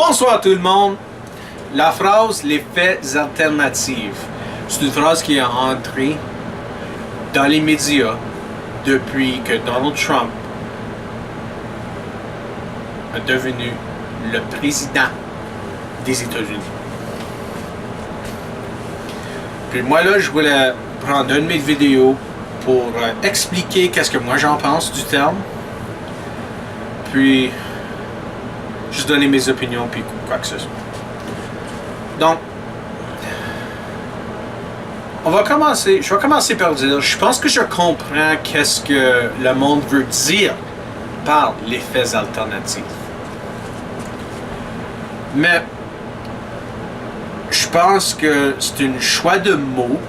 Bonsoir tout le monde. La phrase « les faits alternatifs », c'est une phrase qui est entrée dans les médias depuis que Donald Trump est devenu le président des États-Unis. Puis moi là, je voulais prendre une de mes vidéos pour expliquer qu'est-ce que moi j'en pense du terme. Puis juste donner mes opinions puis quoi que ce soit. Donc, je vais commencer par dire, je pense que je comprends qu'est-ce que le monde veut dire par les faits alternatifs. Mais, je pense que c'est un choix de mots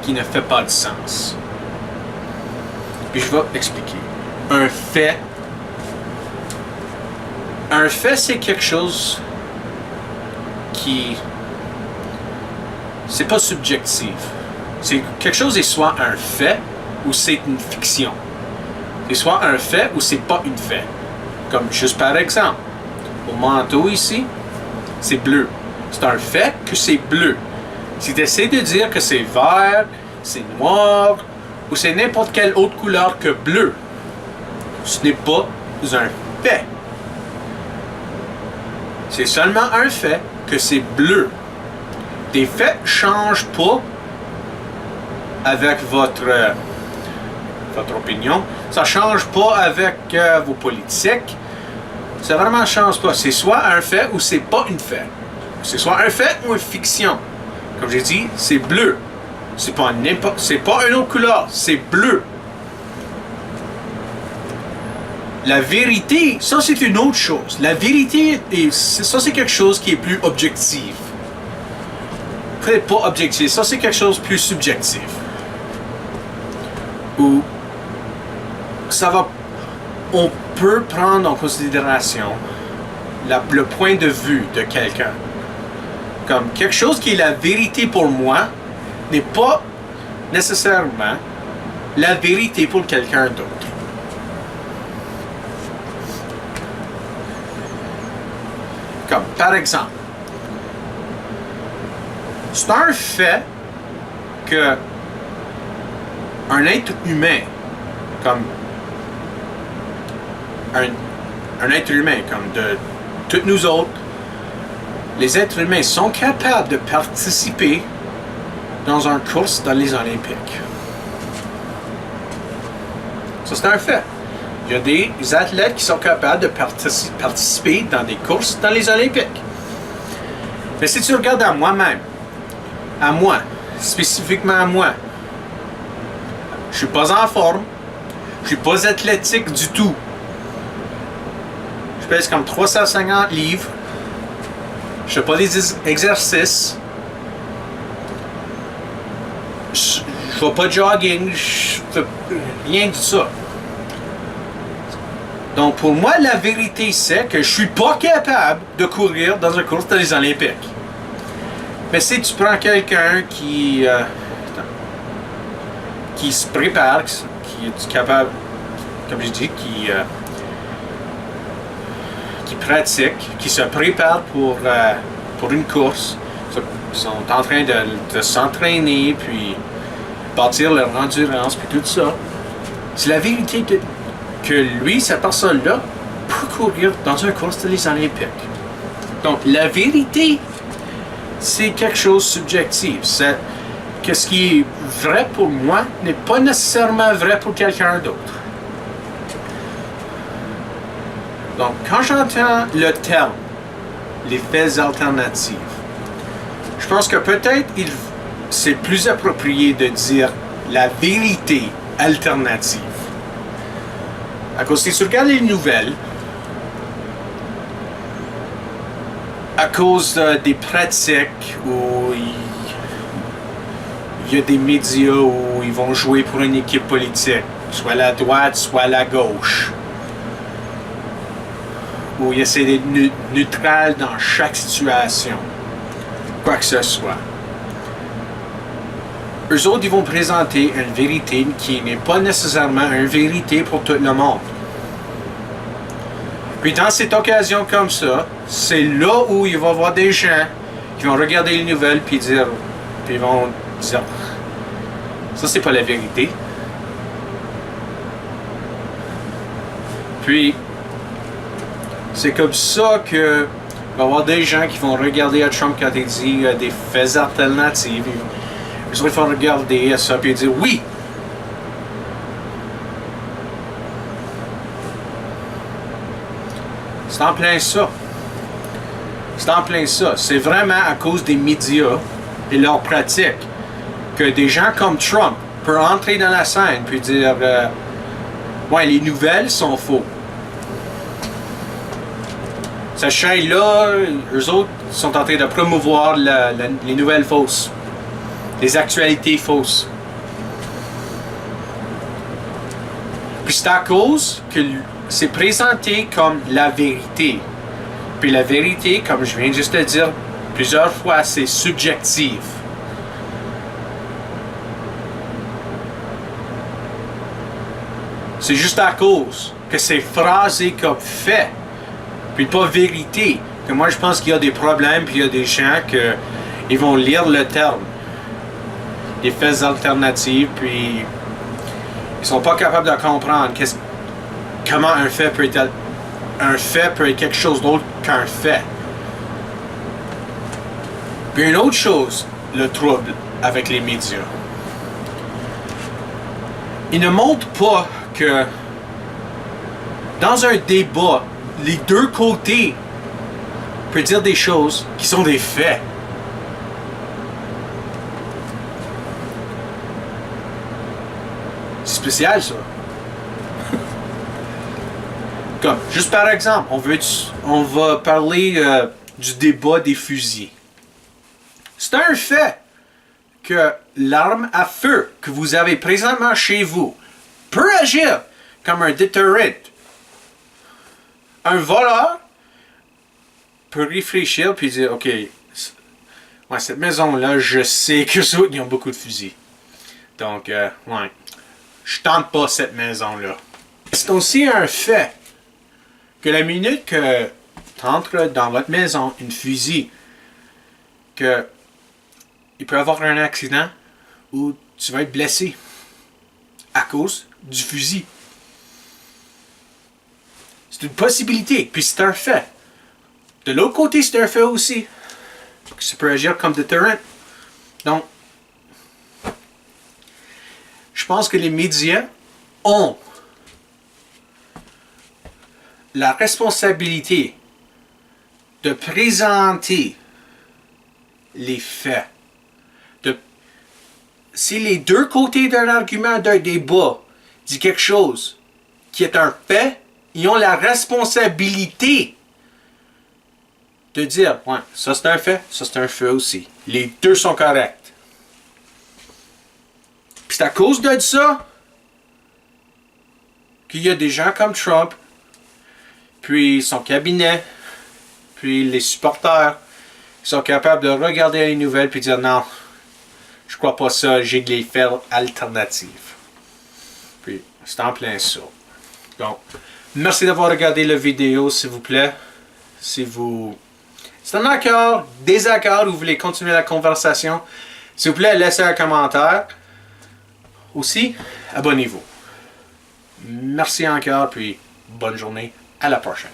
qui ne fait pas de sens. Puis je vais expliquer. Un fait, c'est quelque chose qui... c'est pas subjectif. C'est quelque chose est soit un fait ou c'est une fiction. C'est soit un fait ou c'est pas une fait. Comme juste par exemple, au manteau ici, c'est bleu. C'est un fait que c'est bleu. Si tu essaies de dire que c'est vert, c'est noir ou c'est n'importe quelle autre couleur que bleu, ce n'est pas un fait. C'est seulement un fait que c'est bleu. Les faits ne changent pas avec votre opinion. Ça ne change pas avec vos politiques. Ça vraiment change pas. C'est soit un fait ou c'est pas une fait. C'est soit un fait ou une fiction. Comme j'ai dit, c'est bleu. C'est pas une autre couleur. C'est bleu. La vérité, ça c'est une autre chose. La vérité, ça c'est quelque chose qui est plus objectif. Peut-être pas objectif, ça c'est quelque chose de plus subjectif. Où on peut prendre en considération le point de vue de quelqu'un. Comme quelque chose qui est la vérité pour moi n'est pas nécessairement la vérité pour quelqu'un d'autre. Comme par exemple, c'est un fait que un être humain, comme un être humain, comme de toutes nous autres, les êtres humains sont capables de participer dans une course dans les Olympiques. Ça, c'est un fait. Il y a des athlètes qui sont capables de participer dans des courses dans les Olympiques. Mais si tu regardes à moi-même, à moi, spécifiquement à moi, je suis pas en forme, je suis pas athlétique du tout. Je pèse comme 350 livres, je fais pas des exercices, je fais pas de jogging, je fais rien de ça. Donc pour moi, la vérité c'est que je suis pas capable de courir dans une course dans les Olympiques. Mais si tu prends quelqu'un qui se prépare, qui est capable, comme je dis, qui pratique, qui se prépare pour une course, ils sont en train de s'entraîner, puis bâtir leur endurance, puis tout ça, c'est la vérité que lui, cette personne-là, peut courir dans une course dans les Olympiques. Donc, la vérité, c'est quelque chose de subjectif. C'est que ce qui est vrai pour moi n'est pas nécessairement vrai pour quelqu'un d'autre. Donc, quand j'entends le terme, les faits alternatifs, je pense que peut-être c'est plus approprié de dire la vérité alternative. À cause si tu regardes les nouvelles, à cause des pratiques où il y a des médias où ils vont jouer pour une équipe politique, soit la droite, soit la gauche, où ils essaient d'être neutral dans chaque situation, quoi que ce soit. Eux autres, ils vont présenter une vérité qui n'est pas nécessairement une vérité pour tout le monde. Puis dans cette occasion comme ça, c'est là où il va y avoir des gens qui vont regarder les nouvelles puis dire, puis ils vont dire, ça c'est pas la vérité. Puis c'est comme ça que il va y avoir des gens qui vont regarder à Trump quand il dit des faits alternatifs. Ils vont regarder à ça et dire oui. C'est en plein ça. C'est en plein ça. C'est vraiment à cause des médias et leurs pratiques que des gens comme Trump peuvent entrer dans la scène puis dire ouais, les nouvelles sont faux. Cette chaîne-là, eux autres sont en train de promouvoir les nouvelles fausses, les actualités fausses. Puis c'est à cause que c'est présenté comme la vérité. Puis la vérité, comme je viens juste de dire plusieurs fois, c'est subjectif. C'est juste à cause que c'est phrasé comme fait, puis pas vérité, que moi je pense qu'il y a des problèmes, puis il y a des gens qui vont lire le terme, des faits alternatifs, puis ils sont pas capables de comprendre comment un fait peut être quelque chose d'autre qu'un fait. Puis une autre chose, le trouble avec les médias. Ils ne montrent pas que dans un débat, les deux côtés peuvent dire des choses qui sont des faits. C'est spécial ça. Comme, juste par exemple, on va parler du débat des fusils. C'est un fait que l'arme à feu que vous avez présentement chez vous peut agir comme un déterrent. Un voleur peut réfléchir puis dire, ok, ouais, cette maison-là, je sais que ceux ils ont beaucoup de fusils. Donc, ouais, je tente pas cette maison-là. C'est aussi un fait que la minute que tu entres dans votre maison une fusil, que il peut y avoir un accident où tu vas être blessé à cause du fusil. C'est une possibilité, puis c'est un fait. De l'autre côté, c'est un fait aussi. Ça peut agir comme déterrent. Donc, je pense que les médias ont la responsabilité de présenter les faits. Si les deux côtés d'un argument, d'un débat, dit quelque chose qui est un fait, ils ont la responsabilité de dire, ouais, ça c'est un fait, ça c'est un fait aussi. Les deux sont corrects. Puis c'est à cause de ça qu'il y a des gens comme Trump, puis son cabinet, puis les supporters, qui sont capables de regarder les nouvelles puis dire non, je crois pas ça, j'ai des faits alternatifs. Puis c'est en plein ça. Donc, merci d'avoir regardé la vidéo, s'il vous plaît. Si vous êtes en accord, désaccord, ou vous voulez continuer la conversation, s'il vous plaît, laissez un commentaire. Aussi, abonnez-vous. Merci encore, puis bonne journée. À la prochaine.